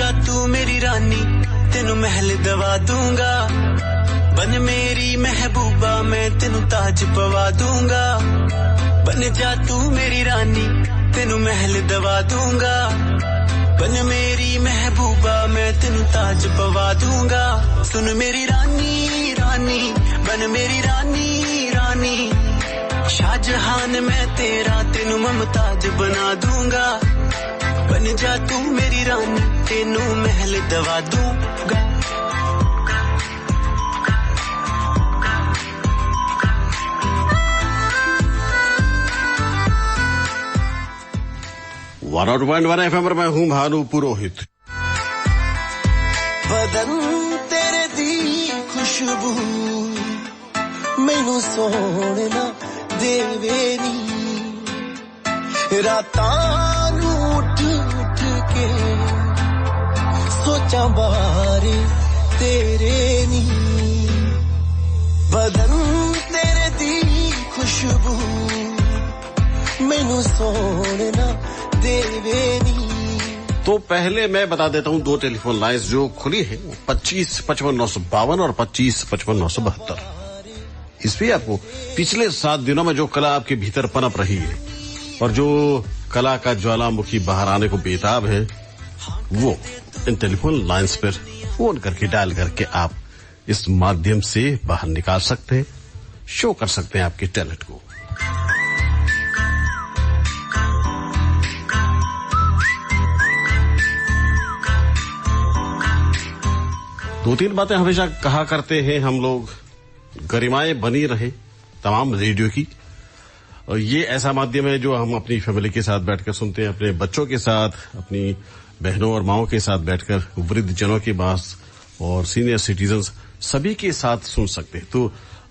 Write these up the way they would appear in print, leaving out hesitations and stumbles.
जा तू मेरी रानी तेनू महल दवा दूंगा बन मेरी महबूबा मैं तेनू ताज पवा दूंगा बन जा तू मेरी रानी तेनू महल दवा दूंगा बन मेरी महबूबा मैं तेनू ताज पवा दूंगा सुन मेरी रानी रानी बन मेरी रानी रानी शाहजहान मैं तेरा तेनू मुमताज बना दूंगा बन जा तू मेरी रानी तेनू महल दवा दूंगा वन एफएम पर मैं हूं भानु पुरोहित बदन तेरे दी खुशबू मैनू सोहना देवे नी रातां नू उठ उठ के सोचा बारे तेरे नी बदन तेरे दी खुशबू मैनू सोहना देवे नी तो पहले मैं बता देता हूं 2 टेलीफोन लाइंस जो खुली है 2555 और 2555 इस पे आपको पिछले 7 दिनों में जो कला आपके भीतर पनप रही है और जो कला का ज्वालामुखी बाहर आने को बेताब है वो इन टेलीफोन लाइंस पर फोन करके डायल करके आप इस माध्यम से बाहर निकाल सकते हैं शो कर सकते हैं आपके टैलेंट को दो तीन बातें हमेशा कहा करते हैं हम लोग गरिमाएं बनी रहे तमाम रेडियो की और ये ऐसा माध्यम है जो हम अपनी फैमिली के साथ बैठकर सुनते हैं अपने बच्चों के साथ अपनी बहनों और माओं के साथ बैठकर वृद्ध जनों के पास और सीनियर सिटीजन्स सभी के साथ सुन सकते हैं तो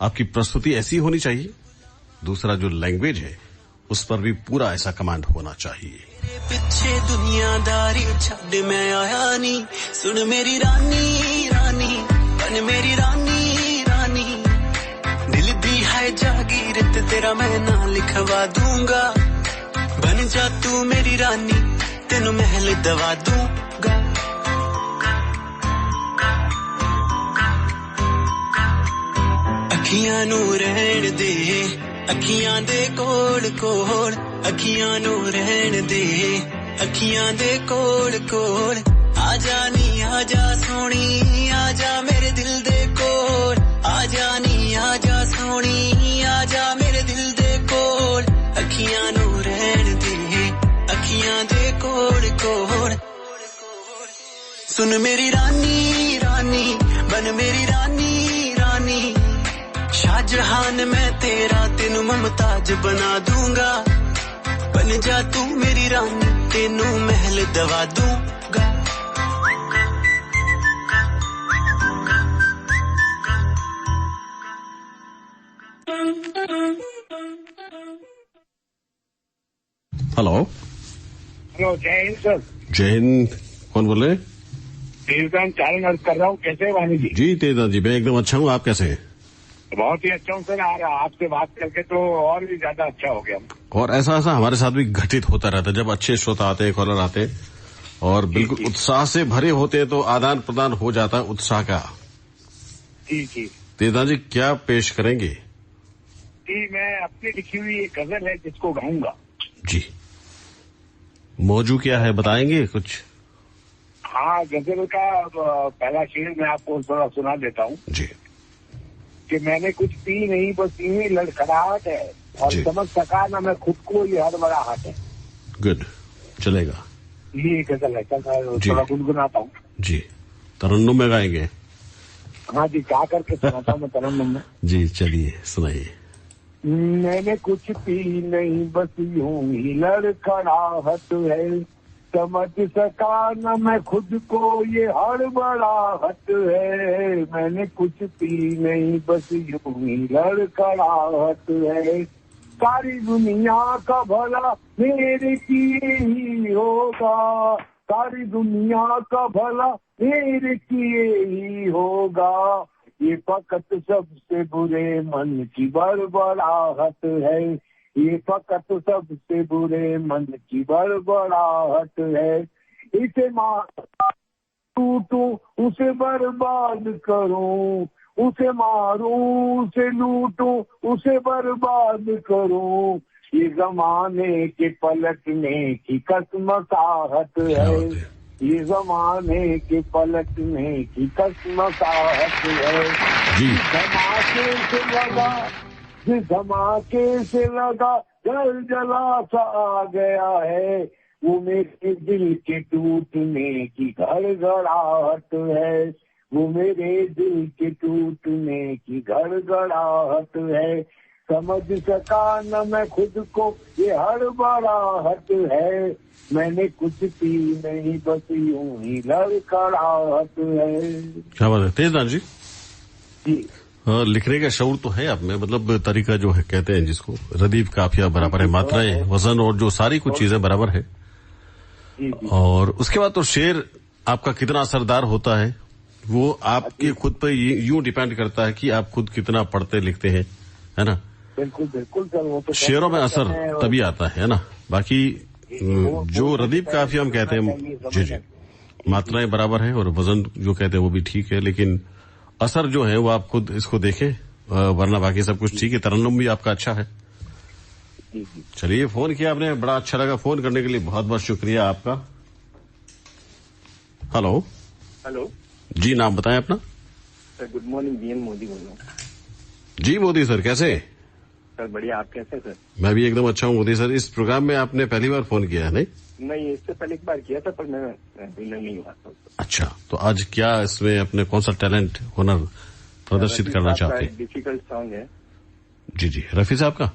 आपकी प्रस्तुति ऐसी होनी चाहिए दूसरा जो लैंग्वेज है उस पर भी पूरा ऐसा कमांड होना चाहिए पीछे दुनियादारी छड़ मैं आया नहीं सुन मेरी रानी रानी बन मेरी रानी रानी दिल दी है जागीर तेरा मैं ना लिखवा दूंगा बन जा तू मेरी रानी तेनू महल दवा दूंगा अखियां नू रहन दे अखियां दे कोल कोल अखियां नू रहन दे अखियां दे कोल कोल आजा नी आजा सोनी आजा मेरे दिल दे कोल आजा नी आजा सोनी आजा मेरे दिल दे कोल अखियां नू रहन दे अखियां दे कोल कोल सुन मेरी रानी रानी बन मेरी रानी रानी शाहजहान मैं तेरा तेनू मुमताज बना दूंगा बन जा तू मेरी रानी तेनू महल दवा दूंगा हेलो हेलो जय हिंद सर जय हिंद कौन बोल रहे तेजदान चारण अर्ज कर रहा हूँ कैसे वाणी जी तेजदान जी मैं एकदम अच्छा हूँ आप कैसे हैं बहुत ही अच्छा हूँ सर आपसे बात करके तो और भी ज्यादा अच्छा हो गया और ऐसा हमारे साथ भी घटित होता रहता है जब अच्छे श्रोता आते हैं कॉलर आते हैं और बिल्कुल उत्साह से भरे होते हैं तो आदान प्रदान हो जाता है उत्साह का जी जी तेजदान जी क्या पेश करेंगे जी मैं अपनी लिखी हुई एक गजल है जिसको गाऊंगा जी मौजू क्या है बताएंगे कुछ हाँ गजल का पहला शेर मैं आपको थोड़ा सुना देता हूँ जी कि मैंने कुछ पी नहीं बस यूं ही लड़खड़ाहट है और समझ सका ना मैं खुद को ये हड़बड़ाहट है गुड चलेगा ये गजल है थोड़ा गुनगुनाता हूँ जी तरन्नुम में गाएंगे हाँ जी क्या करके सुनाता हूँ मैं तरन्नुम में जी चलिए सुनाइए मैंने कुछ पी नहीं बस यूं ही लड़खड़ाहट है समझ सका न मैं खुद को ये हड़बड़ाहट है मैंने कुछ पी नहीं बस यूं ही लड़खड़ाहट है सारी दुनिया का भला मेरे किए ही होगा सारी दुनिया का भला मेरे किए ही होगा ये फकत सबसे बुरे मन की बड़बड़ाहट है ये फकत सबसे बुरे मन की बड़बड़ाहट है इसे लूटूं उसे बर्बाद करूं, उसे मारूं उसे लूटूं उसे बर्बाद करूं, ये जमाने के पलटने की कसमसाहट है, ये जमाने के पलटने की कसमसाहट है। धमाके से लगा, जिस धमाके से लगा जल जला सा आ गया है, वो मेरे दिल के टूटने की गड़गड़ाहट है, वो मेरे दिल के टूटने की गड़गड़ाहट है। समझ सका न मैं खुद को ये हड़बड़ाहट है, मैंने कुछ पी नहीं बस यूं ही लड़खड़ाहट है। क्या बात है तेजनाथ जी। जी लिखने का शौर तो है आप में, मतलब तरीका जो है कहते हैं जिसको, रदीफ काफिया बराबर है, मात्राएं वजन और जो सारी कुछ चीजें बराबर है। और उसके बाद तो शेर आपका कितना असरदार होता है वो आपके खुद पर यूं डिपेंड करता है कि आप खुद कितना पढ़ते लिखते हैं, है ना। बिल्कुल बिल्कुल सर, वो तो शेरों में असर तभी आता है ना। बाकी जो रदीफ काफिया हम कहते हैं, जी जी, मात्राएं बराबर है और वजन जो कहते हैं वो भी ठीक है, लेकिन असर जो है वो आप खुद इसको देखें, वरना बाकी सब कुछ ठीक है। तरन्नुम भी आपका अच्छा है। चलिए, फोन किया आपने, बड़ा अच्छा लगा। फोन करने के लिए बहुत बहुत शुक्रिया आपका। हेलो हेलो जी, नाम बताएं अपना। Sir good morning, B M Modi बोल रहा हूँ। जी मोदी सर, कैसे? सर बढ़िया, आप कैसे सर? मैं भी एकदम अच्छा हूँ मोदी सर। इस प्रोग्राम में आपने पहली बार फोन किया है? नहीं, इससे पहले एक बार किया था पर मैं विनर नहीं हुआ था। अच्छा, तो आज क्या इसमें अपने कौन सा टैलेंट हुनर प्रदर्शित करना चाहते हैं? डिफिकल्ट सॉन्ग है। जी जी, रफी साहब का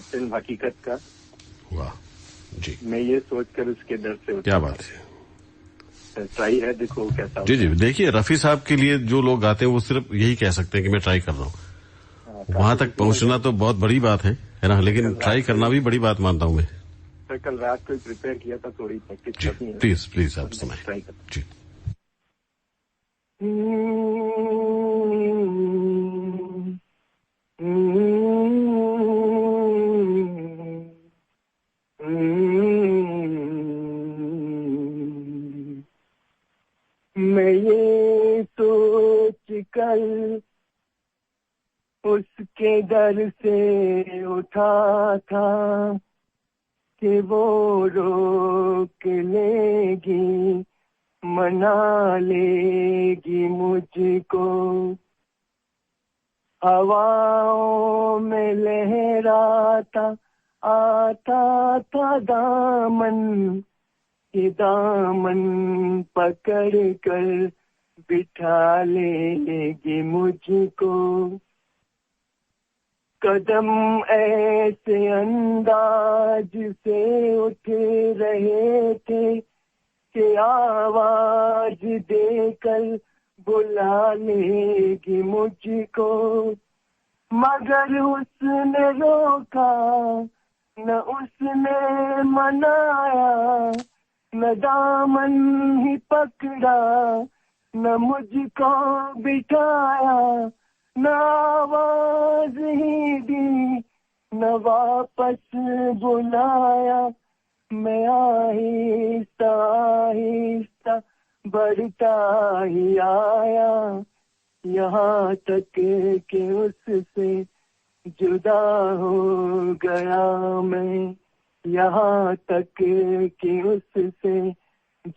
फिल्म हकीकत का। वाह जी, मैं ये सोचकर उसके दर से क्या बात है, ट्राई है, देखो कैसा। जी जी, देखिए रफी साहब के लिए जो लोग गाते हैं वो सिर्फ यही कह सकते हैं कि मैं ट्राई कर रहा हूँ। वहां तक पहुंचना तो बहुत बड़ी बात है ना, लेकिन ट्राई करना भी बड़ी बात मानता हूँ मैं। सर कल रात को प्रिपेयर किया था, थोड़ी प्रैक्टिस करनी है। प्लीज प्लीज आप सुनाएं। ट्राई कर जी। मैं ये सोच कर उसके दर से उठा था कि वो रोक लेगी, मना लेगी मुझको। हवाओं में लहराता आता था दामन, ये दामन पकड़ कर बिठा लेगी मुझको। कदम ऐसे अंदाज से उठ रहे थे कि आवाज देकर बुला लेगी मुझको। मगर उसने रोका न उसने मनाया, न दामन ही पकड़ा न मुझको बिठाया, न आवाज ही दी न वापस बुलाया। मैं आहिस्ता आहिस्ता बढ़ता ही आया, यहाँ तक कि उससे जुदा हो गया मैं। यहाँ तक कि उससे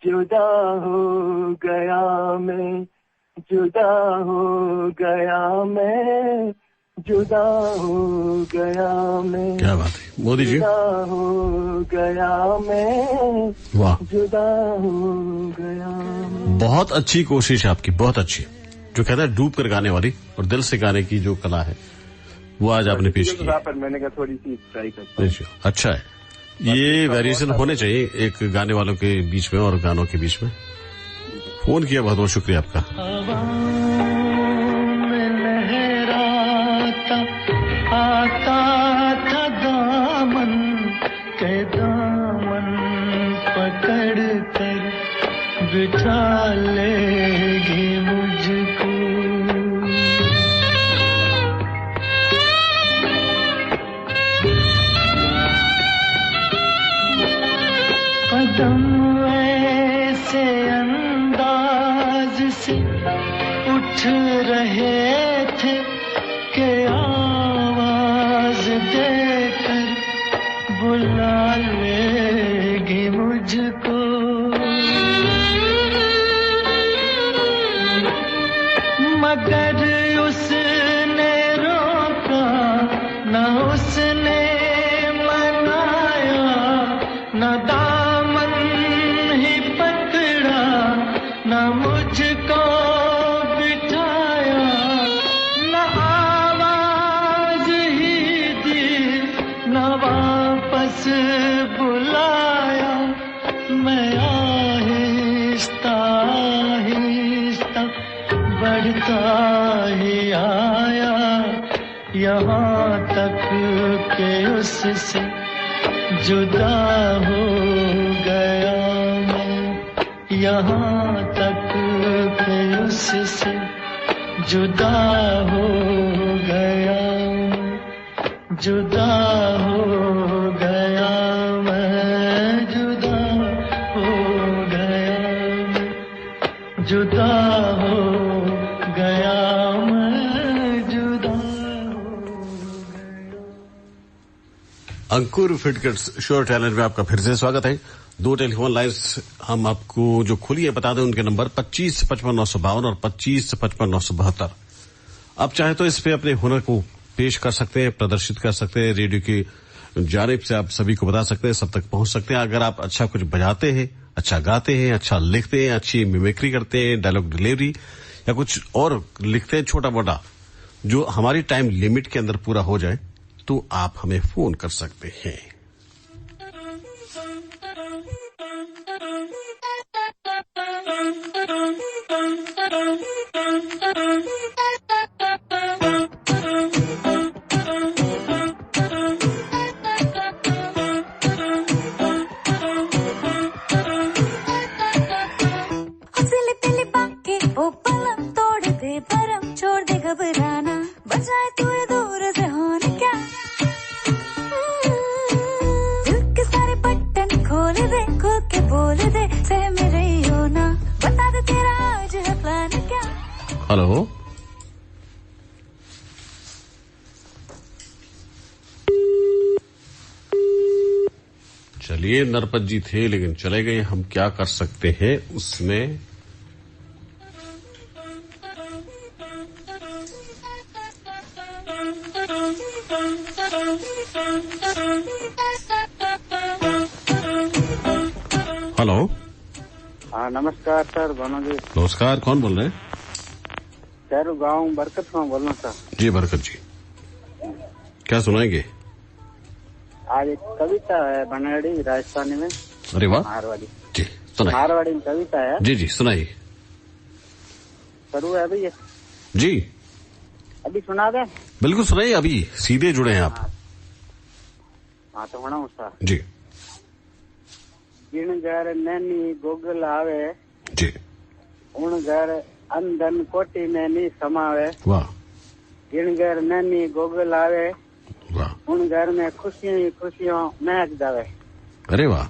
जुदा हो गया मैं, जुदा हो गया मैं, जुदा हो गया मैं। क्या बात है मोदी जी, जुदा हो गया मैं, वाह, जुदा हो गया मैं। बहुत अच्छी कोशिश है आपकी, बहुत अच्छी। जो कहता है डूब कर गाने वाली और दिल से गाने की जो कला है वो आज आपने पेश की। पर मैंने कहा थोड़ी सी ट्राई करता हूं। अच्छा है, ये वेरिएशन होने चाहिए एक गाने वालों के बीच में और गानों के बीच में। फोन किया, बहुत बहुत शुक्रिया आपका। आता था दामन के दामन पकड़ कर बिठा लेगी मुझको। कदम ऐसे अंदाज से उठ रहे थे कि आवाज देकर बुला लेगी मुझको। मगर उसने रोका न उसने मनाया, न दामन ही पकड़ा न मुझको बिठाया, न आवाज ही दी न वापस बुलाया। मैं आहिस्ता आहिस्ता बढ़ता ही आया, यहाँ तक के उससे जुदा हो गया मैं। यहाँ तक के उससे जुदा हो गया, जुदा हो गया मैं, जुदा हो गया मैं, जुदा हो गया मैं, जुदा हो गया। अंकुर फिटकर्स शो टैलेंट में आपका फिर से स्वागत है। 2 टेलीफोन लाइन्स हम आपको जो खुली है बता दें, उनके नंबर 2555 और 2555 आप चाहे तो इस पे अपने हुनर को पेश कर सकते हैं, प्रदर्शित कर सकते हैं, रेडियो की जानिब से आप सभी को बता सकते हैं, सब तक पहुंच सकते हैं। अगर आप अच्छा कुछ बजाते हैं, अच्छा गाते हैं, अच्छा लिखते हैं, अच्छी मिमिक्री करते हैं, डायलॉग डिलीवरी या कुछ और लिखते हैं छोटा मोटा, जो हमारी टाइम लिमिट के अंदर पूरा हो जाए, तो आप हमें फोन कर सकते हैं। हेलो, चलिए नरपत जी थे लेकिन चले गए, हम क्या कर सकते हैं उसमें। हेलो, हाँ नमस्कार सर, भानु जी। नमस्कार, कौन बोल रहे हैं? शहर गाँव बरकत में बोल रहा सर। जी बरकत जी, क्या सुनाएंगे? आज एक कविता है बनड़ी राजस्थानी में। अरे वाह, मारवाड़ी जी सुनाइए। मारवाड़ी में कविता है। जी जी सुनाइए। शुरू है अभी ये? जी अभी सुना दे? बिल्कुल सुनाइए, अभी सीधे जुड़े हैं आप। हाँ तो सुनाऊं सर। जी। जिन घर नैनी गोगल आवे, जी। उन घर अंधन कोटि में नहीं समावे। वाह। जिन घर नैनी गोगल आवे, वाह। उन घर में खुशियों ही खुशियों महक जावे। अरे वाह।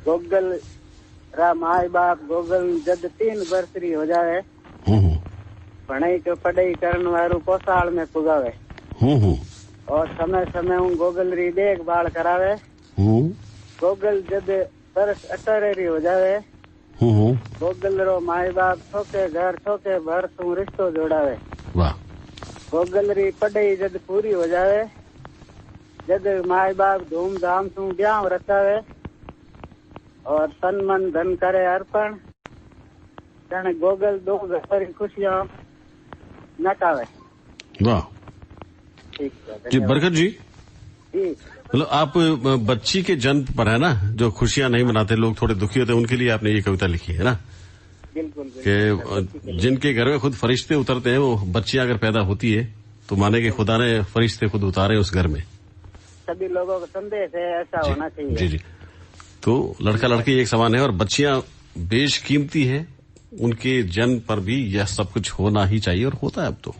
गोगल रा माई बाप गोगल जद 3 बरसरी हो जावे, पढ़ाई के पढ़ाई करने वालू पोसाल में पुगावे। और समय समय उन गोगल री देखभाल करावे। गोगल जद बरस 18 हो जावे, गोगल रो माई बाप ठोके घर ठोके भर तू रिश्तो जोड़ावे। वाह। गोगल री पढ़ाई जद पूरी हो जावे, जद माई बाप धूमधाम से ब्याह रचावे और तन मन धन करे अर्पण, जन गोगल 2 घर की खुशियां नटावे। वाह। ठीक है जी बरकत जी, जी मतलब आप बच्ची के जन्म पर है ना, जो खुशियां नहीं मनाते लोग, थोड़े दुखी होते हैं, उनके लिए आपने ये कविता लिखी है ना? बिल्कुल। कि जिनके घर में खुद फरिश्ते उतरते हैं, वो बच्चियां अगर पैदा होती है तो माने कि खुदा ने फरिश्ते खुद उतारे उस घर में। सभी लोगों का संदेश है, ऐसा होना चाहिए। जी जी। तो लड़का लड़की एक समान है और बच्चियां बेशकीमती है, उनके जन्म पर भी यह सब कुछ होना ही चाहिए और होता है अब तो।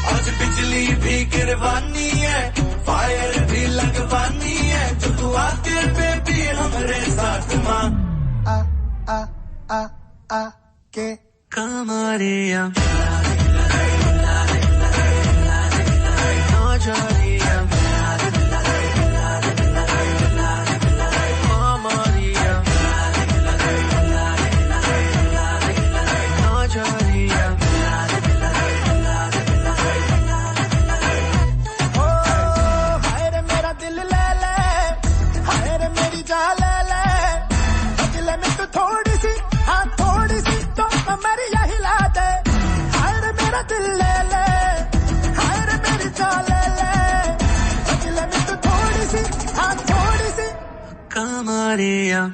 आज बिजली भी गिरवानी है, फायर भी लगवानी है, जो तू तू आके बेबी हमरे साथ मां के कमरिया Maria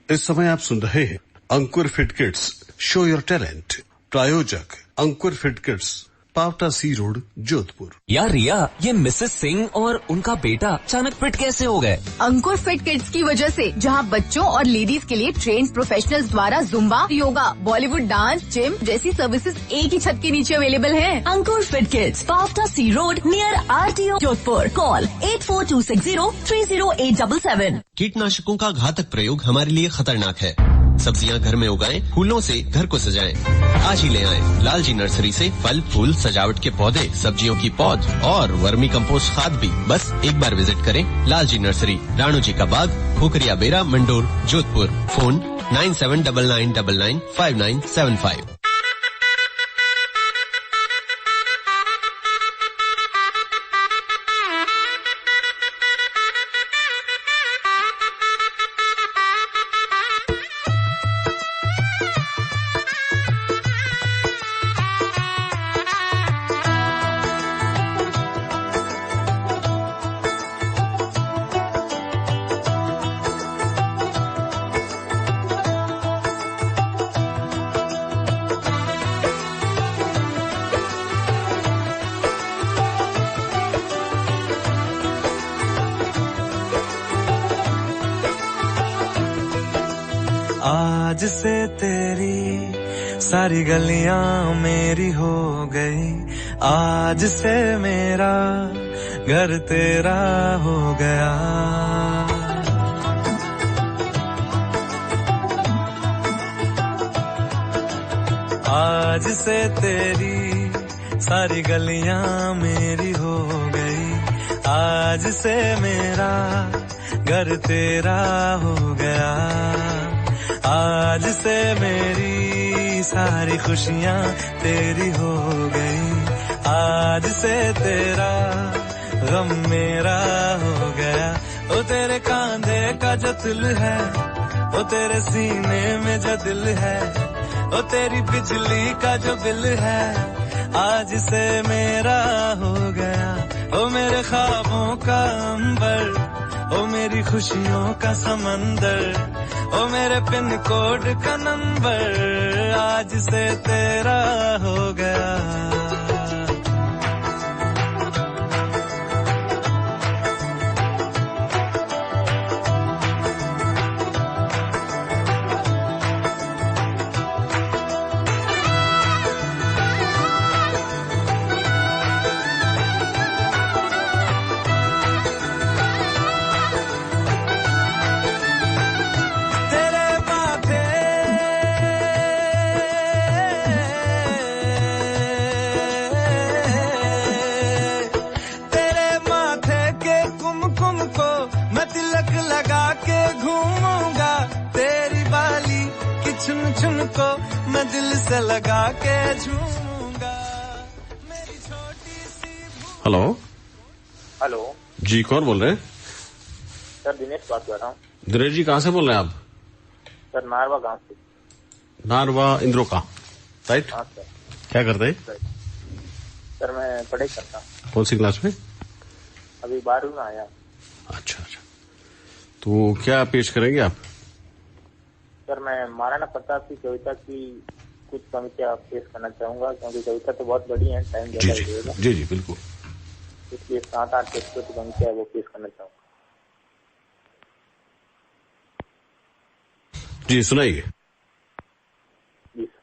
इस समय आप सुन रहे हैं Ankur fit kids show your talent प्रायोजक Ankur fit kids Paota C road Jodhpur. यार रिया, ये मिसेस सिंह और उनका बेटा अचानक फिट कैसे हो गए? अंकुर फिट किड्स की वजह से, जहां बच्चों और लेडीज के लिए ट्रेन प्रोफेशनल्स द्वारा zumba, yoga, Bollywood dance, gym जैसी सर्विसेज एक ही छत के नीचे अवेलेबल हैं। Ankur fit kids, Paota C road near RTO Jodhpur. Call 8426030877। कीटनाशकों का घातक प्रयोग हमारे लिए खतरनाक है। सब्जियां घर में उगाएं, फूलों से घर को सजाएं। आज ही ले आएं लालजी नर्सरी से फल, फूल, सजावट के पौधे, सब्जियों की पौध और वर्मी कंपोस्ट खाद भी। बस एक बार विजिट करें लालजी नर्सरी, राणू जी का बाग, खोखरिया बेरा, मंडोर, जोधपुर। फोन 9799995975। आज से तेरी सारी गलियां मेरी हो गई, आज से मेरा घर तेरा हो गया। आज से तेरी सारी गलियां मेरी हो गई, आज से मेरा घर तेरा हो गया। आज से मेरी सारी खुशियां तेरी हो गई, आज से तेरा गम मेरा हो गया। ओ तेरे कांधे का जो दिल है, ओ तेरे सीने में जो दिल है, ओ तेरी बिजली का जो बिल है, आज से मेरा हो गया। ओ मेरे ख्वाबों का अंबर, ओ मेरी खुशियों का समंदर, ओ मेरे पिन कोड का नंबर, आज से तेरा हो गया। मैं दिल से लगा के झूमूंगा मेरी छोटी सी। हेलो हेलो जी, कौन बोल रहे हैं? सर दिनेश बात कर रहा हूँ। दिनेश जी, कहाँ से बोल रहे हैं आप? सर नारवा गांव से। नारवा इंद्रो का, राइट? हाँ सर। क्या करते हैं? सर मैं पढ़ाई करता हूँ। कौन सी क्लास में? अभी 12वीं में आया। अच्छा, तो क्या पेश करेंगे आप? सर मैं महाराणा प्रताप की कविता की कुछ कविता पेश करना चाहूंगा, क्योंकि कविता तो बहुत बड़ी है, टाइम ज्यादा लगेगा। जी जी बिल्कुल। इसलिए 7-8 पेज की कविता है वो पेश करना चाहूंगा। जी सुनाइए। जी सर।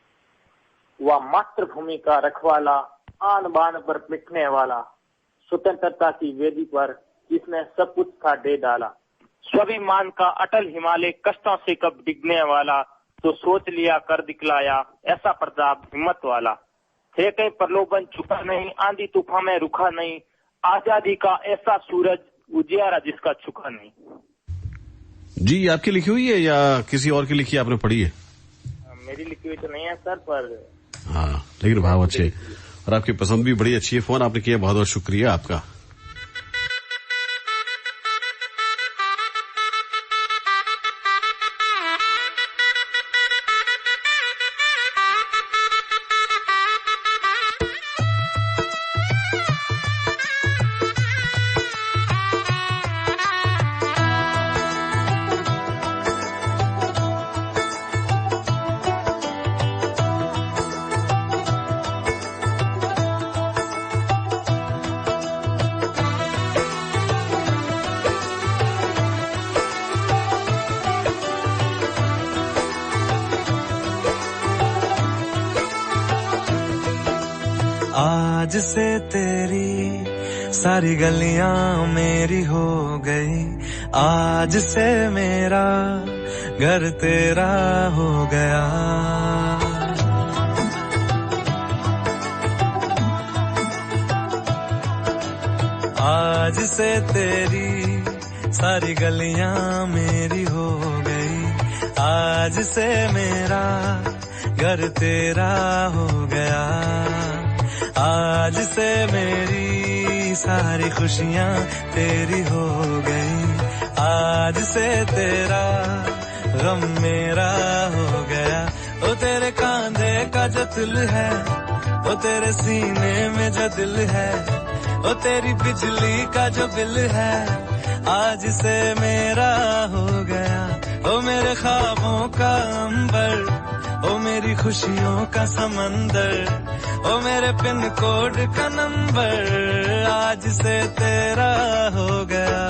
वह मातृभूमि का रखवाला, आन बान पर मिटने वाला, स्वतंत्रता की वेदी पर जिसने सब कुछ था दे डाला, स्वाभिमान का अटल हिमालय कष्टों से कब डिगने वाला, तो सोच लिया कर दिखलाया ऐसा प्रताप हिम्मत वाला, थे कई प्रलोभन छुपा नहीं, आंधी तूफान में रुका नहीं, आजादी का ऐसा सूरज उजियारा जिसका छुपा नहीं। जी आपकी लिखी हुई है या किसी और की लिखी आपने पढ़ी है? मेरी लिखी हुई तो नहीं है सर, पर हाँ लेकिन भाव अच्छे और आपकी पसंद भी बड़ी अच्छी है। फोन आपने किया, बहुत बहुत शुक्रिया आपका। आज से तेरी सारी गलियां मेरी हो गई, आज से मेरा घर तेरा हो गया। आज से तेरी सारी गलियां मेरी हो गई, आज से मेरा घर तेरा हो गया। आज से मेरी सारी खुशियां तेरी हो गई, आज से तेरा गम मेरा हो गया। ओ तेरे कांधे का जो दिल है, ओ तेरे सीने में जो दिल है, ओ तेरी बिजली का जो बिल है, आज से मेरा हो गया। ओ मेरे ख्वाबों का अंबर, ओ मेरी खुशियों का समंदर, ओ मेरे पिन कोड का नंबर, आज से तेरा हो गया।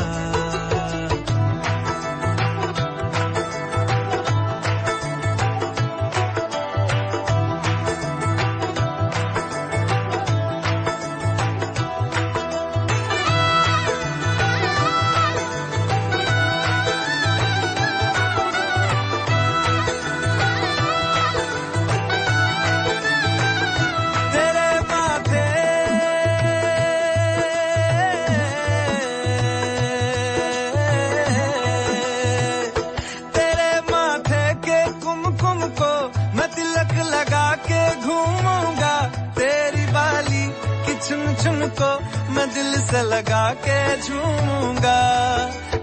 को मैं दिल से लगा के झूमूंगा,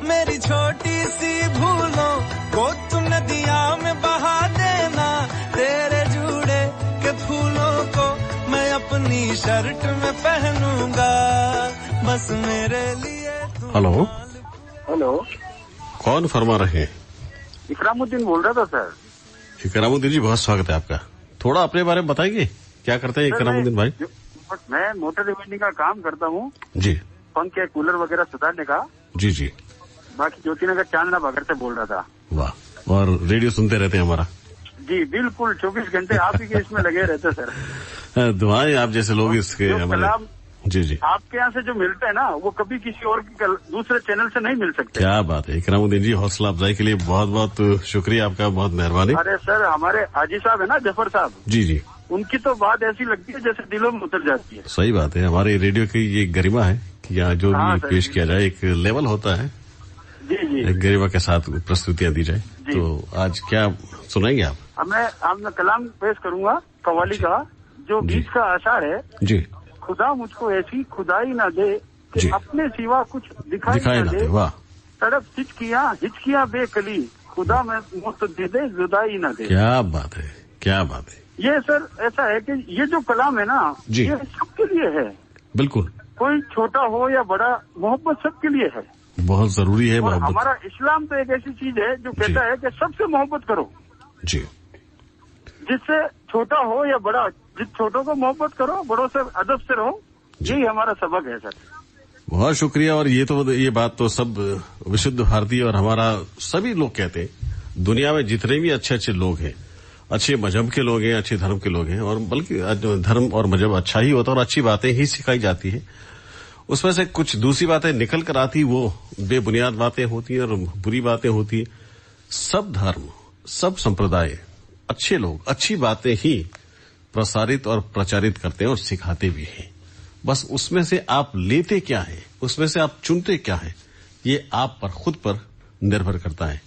मेरी छोटी सी भूलों को तू नदियां में बहा देना, तेरे जुड़े के फूलों को मैं अपनी शर्ट में पहनूंगा, बस मेरे लिए। हेलो हेलो, कौन फरमा रहे हैं? इकरामुद्दीन बोल रहा था सर। इकरामुद्दीन जी, बहुत स्वागत है आपका। थोड़ा अपने बारे में बताएंगे, क्या करते हैं इकरामुद्दीन भाई? मैं मोटर रिपेयरिंग का काम करता हूँ जी, पंखे कूलर वगैरह सुधारने का। जी जी। बाकी ज्योतिनगर चांदना बगर से बोल रहा था। वाह, और रेडियो सुनते रहते हैं हमारा? जी बिल्कुल, 24 घंटे आप ही के इसमें लगे रहते सर। दुआएं आप जैसे लोग इसके हमारे। जी जी, आपके यहाँ से जो मिलता है ना, वो कभी किसी और दूसरे चैनल से नहीं मिल सकते। क्या बात है इकरामुद्दीन जी, हौसला अफजाई के लिए बहुत बहुत शुक्रिया आपका, बहुत मेहरबानी। अरे सर, हमारे हाजी साहब है ना, जफर साहब, जी जी, उनकी तो बात ऐसी लगती है जैसे दिलों में उतर जाती है। सही बात है, हमारे रेडियो की ये गरिमा है कि यहाँ जो भी पेश किया जाए एक लेवल होता है, जी गरिमा के साथ प्रस्तुतियां दी जाए। तो आज क्या सुनाएंगे आप? मैं कलाम पेश करूंगा कव्वाली का, जो बीच का आशार है जी। खुदा मुझको ऐसी खुदाई ना दे कि अपने सिवा कुछ दिखाई ना दे। वाह। तड़प हिचकियां बेकली, खुदा में मुफ्त दे दे जुदाई ना दे। क्या बात है, क्या बात है। ये सर ऐसा है कि ये जो कलाम है ना ये सबके लिए है। बिल्कुल। कोई छोटा हो या बड़ा, मोहब्बत सबके लिए है, बहुत जरूरी है मोहब्बत। हमारा इस्लाम तो एक ऐसी चीज है जो कहता है कि सबसे मोहब्बत करो जी, जिससे छोटा हो या बड़ा, जिस छोटों को मोहब्बत करो, बड़ों से अदब से रहो, यही हमारा सबक है सर। बहुत शुक्रिया। और ये बात तो सब विशुद्ध भारतीय और हमारा सभी लोग कहते हैं। दुनिया में जितने भी अच्छे अच्छे लोग हैं, अच्छे मजहब के लोग हैं, अच्छे धर्म के लोग हैं, और बल्कि धर्म और मजहब अच्छा ही होता है और अच्छी बातें ही सिखाई जाती है। उसमें से कुछ दूसरी बातें निकल कर आती, वो बेबुनियाद बातें होती हैं और बुरी बातें होती हैं। सब धर्म, सब संप्रदाय, अच्छे लोग अच्छी बातें ही प्रसारित और प्रचारित करते हैं और सिखाते भी हैं। बस उसमें से आप लेते क्या है, उसमें से आप चुनते क्या है, ये आप पर, खुद पर निर्भर करता है।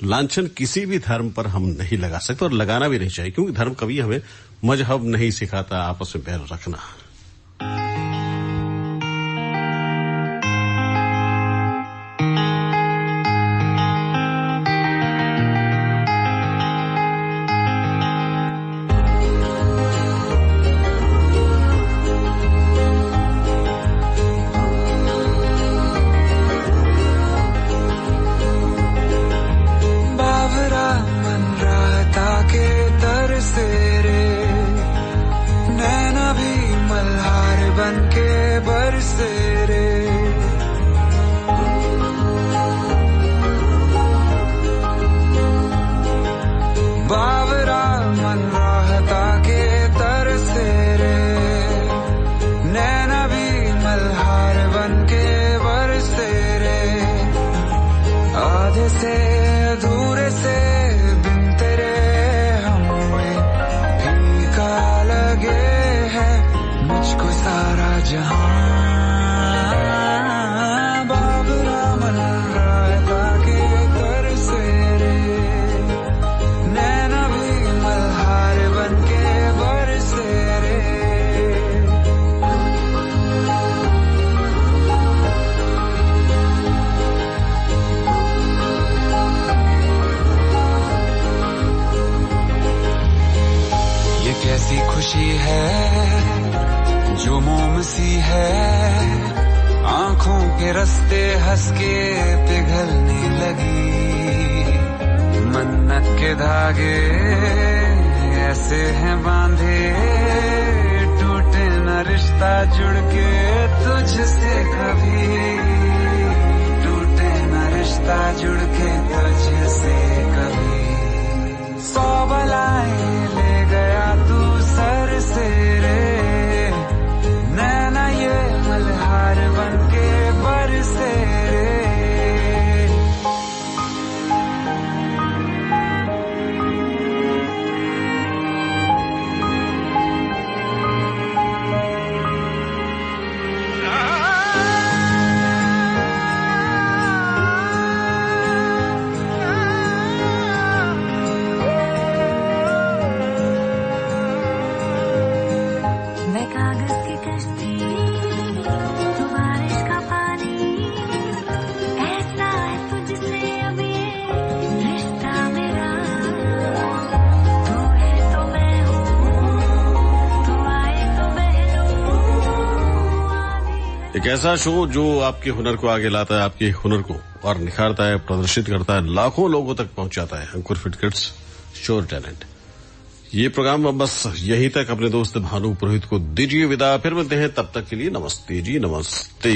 लांछन किसी भी धर्म पर हम नहीं लगा सकते और लगाना भी नहीं चाहिए, क्योंकि धर्म कभी हमें मजहब नहीं सिखाता आपस में बैर रखना। खुशी है जो मोम सी है, आंखों के रास्ते हंस के पिघलने लगी। मन्नत के धागे ऐसे हैं बांधे, टूटे न रिश्ता जुड़ के तुझसे कभी, टूटे न रिश्ता जुड़ के तुझसे कभी। 100 बलाएं ले गया तू सर से रे, नैना ये मल्हार बन के बरसे रे। एक ऐसा शो जो आपके हुनर को आगे लाता है, आपके हुनर को और निखारता है, प्रदर्शित करता है, लाखों लोगों तक पहुंचाता है। अंकुर फिट किड्स श्योर टैलेंट। ये प्रोग्राम अब बस यहीं तक। अपने दोस्त भानु पुरोहित को दीजिए विदा, फिर मिलते हैं, तब तक के लिए नमस्ते जी, नमस्ते।